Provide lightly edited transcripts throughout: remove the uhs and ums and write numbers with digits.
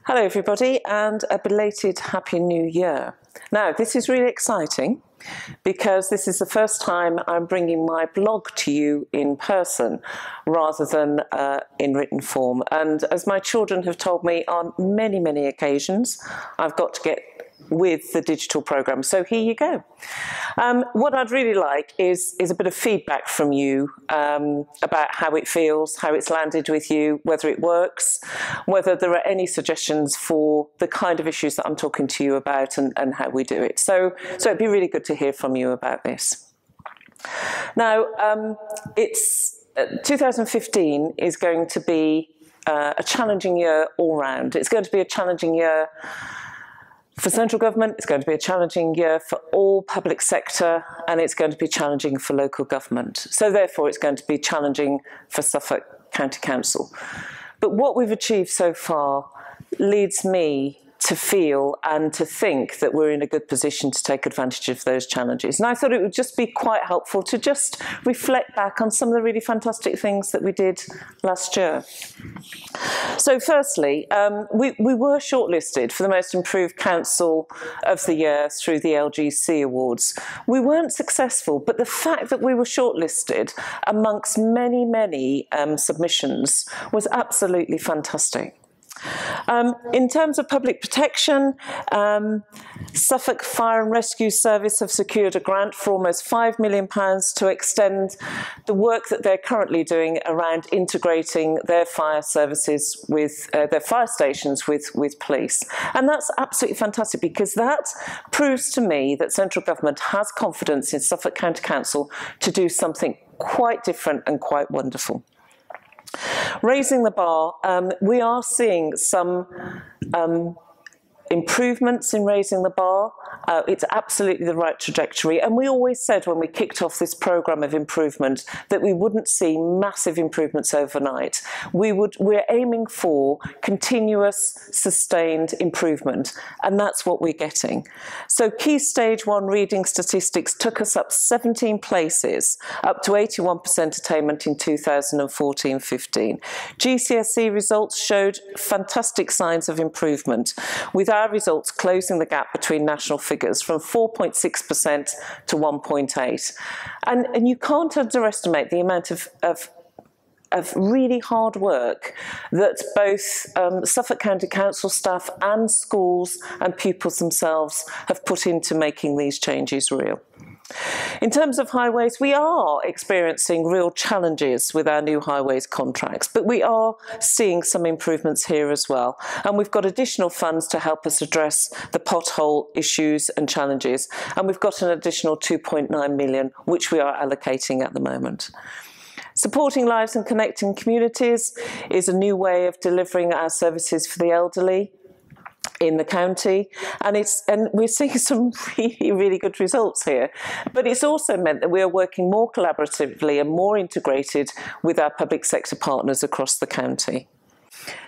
Hello everybody, and a belated Happy New Year. Now, this is really exciting because this is the first time I'm bringing my blog to you in person rather than in written form. And as my children have told me on many, many occasions, I've got to get with the digital program. So here you go. What I'd really like is a bit of feedback from you about how it feels, how it's landed with you, whether it works, whether there are any suggestions for the kind of issues that I'm talking to you about and how we do it. So it'd be really good to hear from you about this. Now, it's 2015 is going to be a challenging year all round. It's going to be a challenging year for central government, it's going to be a challenging year for all public sector, and it's going to be challenging for local government. So therefore, it's going to be challenging for Suffolk County Council. But what we've achieved so far leads me to feel and to think that we're in a good position to take advantage of those challenges. And I thought it would just be quite helpful to just reflect back on some of the really fantastic things that we did last year. So firstly, we were shortlisted for the Most Improved Council of the Year through the LGC Awards. We weren't successful, but the fact that we were shortlisted amongst many, many submissions was absolutely fantastic. In terms of public protection, Suffolk Fire and Rescue Service have secured a grant for almost £5 million to extend the work that they're currently doing around integrating their fire services with their fire stations with police. And that's absolutely fantastic because that proves to me that central government has confidence in Suffolk County Council to do something quite different and quite wonderful. Raising the bar, we are seeing some improvements in raising the bar. It's absolutely the right trajectory, and we always said when we kicked off this programme of improvement that we wouldn't see massive improvements overnight. We're aiming for continuous, sustained improvement, and that's what we're getting. So key stage 1 reading statistics took us up 17 places, up to 81% attainment in 2014-15. GCSE results showed fantastic signs of improvement, with our results closing the gap between national figures from 4.6% to 1.8%. And you can't underestimate the amount of really hard work that both Suffolk County Council staff and schools and pupils themselves have put into making these changes real. In terms of highways, we are experiencing real challenges with our new highways contracts, but we are seeing some improvements here as well. And we've got additional funds to help us address the pothole issues and challenges. And we've got an additional 2.9 million, which we are allocating at the moment. Supporting lives and connecting communities is a new way of delivering our services for the elderly in the county, and we're seeing some really good results here. But it's also meant that we are working more collaboratively and more integrated with our public sector partners across the county.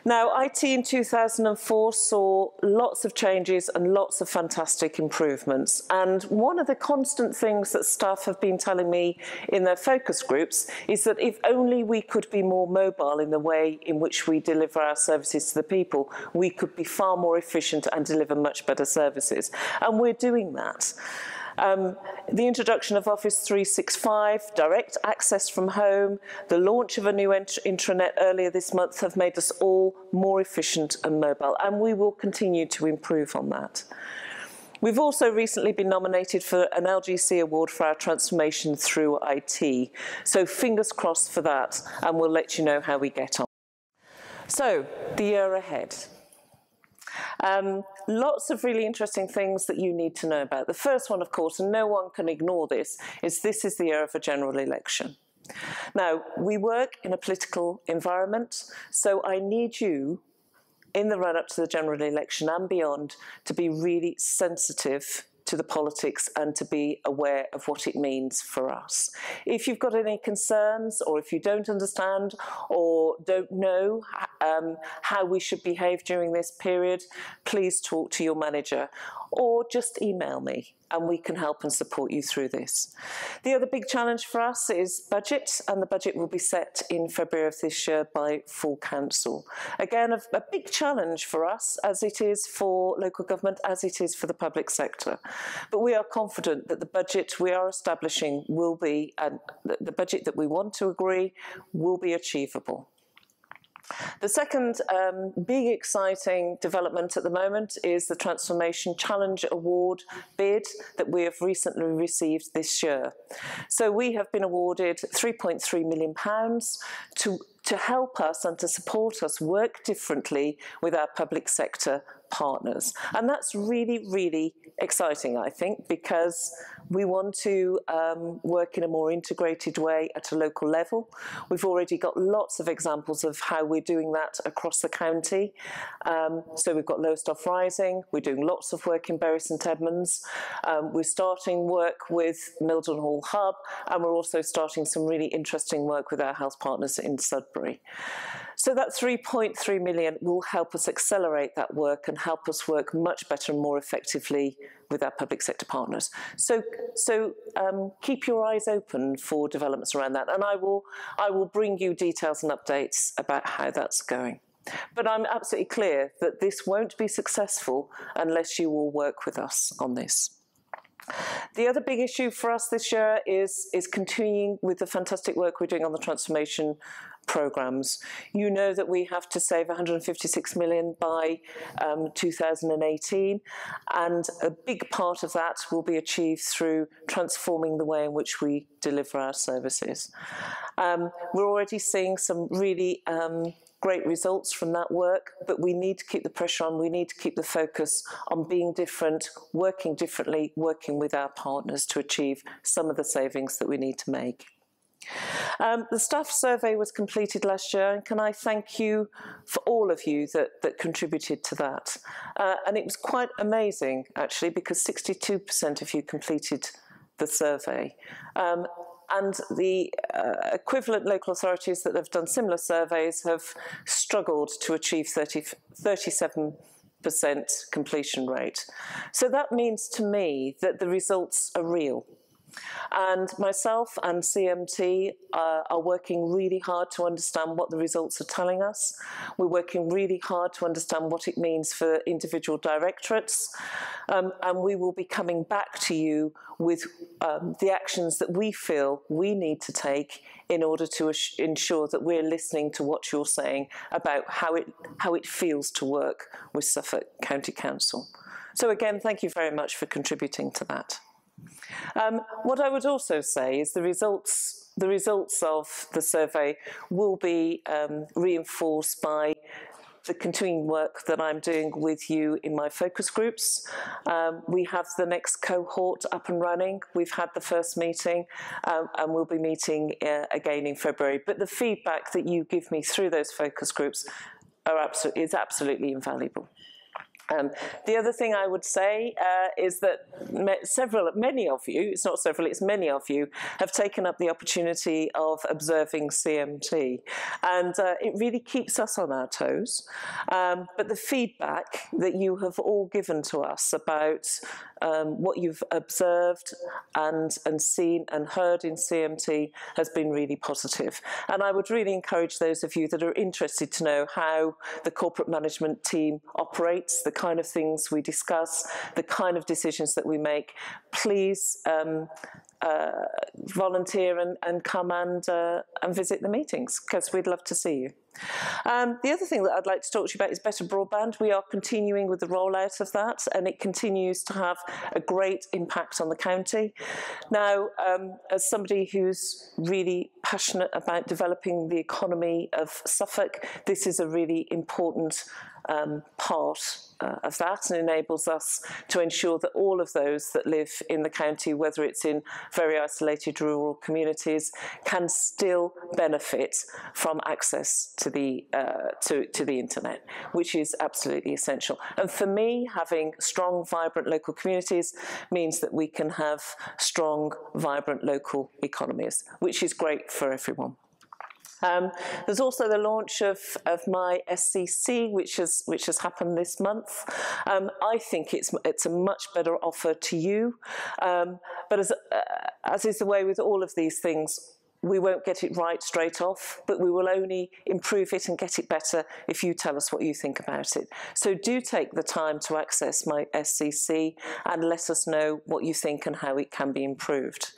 Now, IT in 2004 saw lots of changes and lots of fantastic improvements. And one of the constant things that staff have been telling me in their focus groups is that if only we could be more mobile in the way in which we deliver our services to the people, we could be far more efficient and deliver much better services. And we're doing that. The introduction of Office 365, direct access from home, the launch of a new intranet earlier this month have made us all more efficient and mobile, and we will continue to improve on that. We've also recently been nominated for an LGC award for our transformation through IT, so fingers crossed for that, and we'll let you know how we get on. So, the year ahead. Lots of really interesting things that you need to know about. The first one, of course, and no one can ignore this is the year of a general election. Now, we work in a political environment, so I need you, in the run-up to the general election and beyond, to be really sensitive to the politics and to be aware of what it means for us. If you've got any concerns, or if you don't understand or don't know how we should behave during this period, please talk to your manager or just email me. and we can help and support you through this. The other big challenge for us is budget, and the budget will be set in February of this year by full council. Again, a big challenge for us, as it is for local government, as it is for the public sector. But we are confident that the budget we are establishing will be, and the budget that we want to agree will be achievable. The second big exciting development at the moment is the Transformation Challenge Award bid that we have recently received this year. So we have been awarded £3.3 million to help us and to support us work differently with our public sector partners. And that's really, really exciting, I think, because we want to work in a more integrated way at a local level. We've already got lots of examples of how we're doing that across the county. So we've got Lowestoft Rising, we're doing lots of work in Bury St Edmunds, we're starting work with Mildenhall Hub, and we're also starting some really interesting work with our health partners in Sudbury. So that 3.3 million will help us accelerate that work and help us work much better and more effectively with our public sector partners. So keep your eyes open for developments around that, and I will bring you details and updates about how that's going. But I'm absolutely clear that this won't be successful unless you all work with us on this. The other big issue for us this year is continuing with the fantastic work we're doing on the transformation programmes. You know that we have to save 156 million by 2018, and a big part of that will be achieved through transforming the way in which we deliver our services. We're already seeing some really great results from that work, but we need to keep the pressure on, we need to keep the focus on being different, working differently, working with our partners to achieve some of the savings that we need to make. The staff survey was completed last year, and can I thank you for all of you that contributed to that. And it was quite amazing, actually, because 62% of you completed the survey. And the equivalent local authorities that have done similar surveys have struggled to achieve 37% completion rate. So that means to me that the results are real. And myself and CMT are working really hard to understand what the results are telling us. We're working really hard to understand what it means for individual directorates. And we will be coming back to you with the actions that we feel we need to take in order to ensure that we're listening to what you're saying about how it feels to work with Suffolk County Council. So again, thank you very much for contributing to that. What I would also say is the results of the survey will be reinforced by the continuing work that I'm doing with you in my focus groups. We have the next cohort up and running. We've had the first meeting, and we'll be meeting again in February. But the feedback that you give me through those focus groups is absolutely invaluable. The other thing I would say is that many of you, it's not several, it's many of you, have taken up the opportunity of observing CMT. And it really keeps us on our toes. But the feedback that you have all given to us about what you've observed and seen and heard in CMT has been really positive. And I would really encourage those of you that are interested to know how the corporate management team operates, the kind of things we discuss, the kind of decisions that we make, please volunteer and come and visit the meetings, because we'd love to see you. The other thing that I'd like to talk to you about is better broadband. We are continuing with the rollout of that, and it continues to have a great impact on the county. Now, as somebody who's really passionate about developing the economy of Suffolk, this is a really important part of that, and enables us to ensure that all of those that live in the county, whether it's in very isolated rural communities, can still benefit from access to the internet, which is absolutely essential. And for me, having strong, vibrant local communities means that we can have strong, vibrant local economies, which is great for everyone. There's also the launch of my SCC, which has happened this month. I think it's a much better offer to you, but as is the way with all of these things, we won't get it right straight off, but we will only improve it and get it better if you tell us what you think about it. So do take the time to access my SCC and let us know what you think and how it can be improved.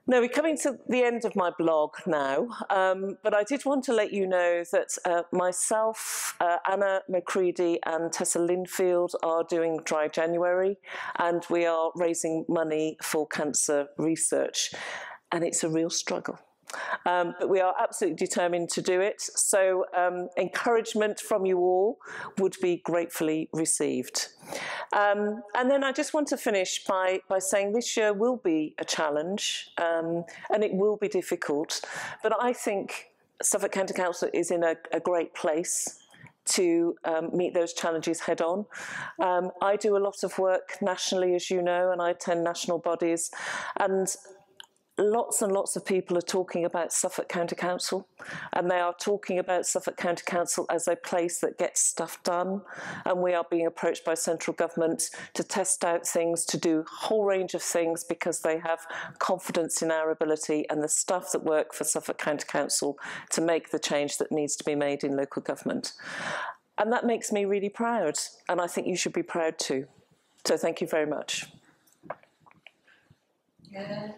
Now, we're coming to the end of my blog now, but I did want to let you know that myself, Anna McCready and Tessa Linfield are doing Dry January, and we are raising money for cancer research, and it's a real struggle. But we are absolutely determined to do it, so encouragement from you all would be gratefully received. And then I just want to finish by saying this year will be a challenge, and it will be difficult, but I think Suffolk County Council is in a great place to meet those challenges head on. I do a lot of work nationally, as you know, and I attend national bodies, and lots and lots of people are talking about Suffolk County Council, and they are talking about Suffolk County Council as a place that gets stuff done, and we are being approached by central government to test out things, to do a whole range of things because they have confidence in our ability and the staff that work for Suffolk County Council to make the change that needs to be made in local government. And that makes me really proud, and I think you should be proud too. So thank you very much. Yeah.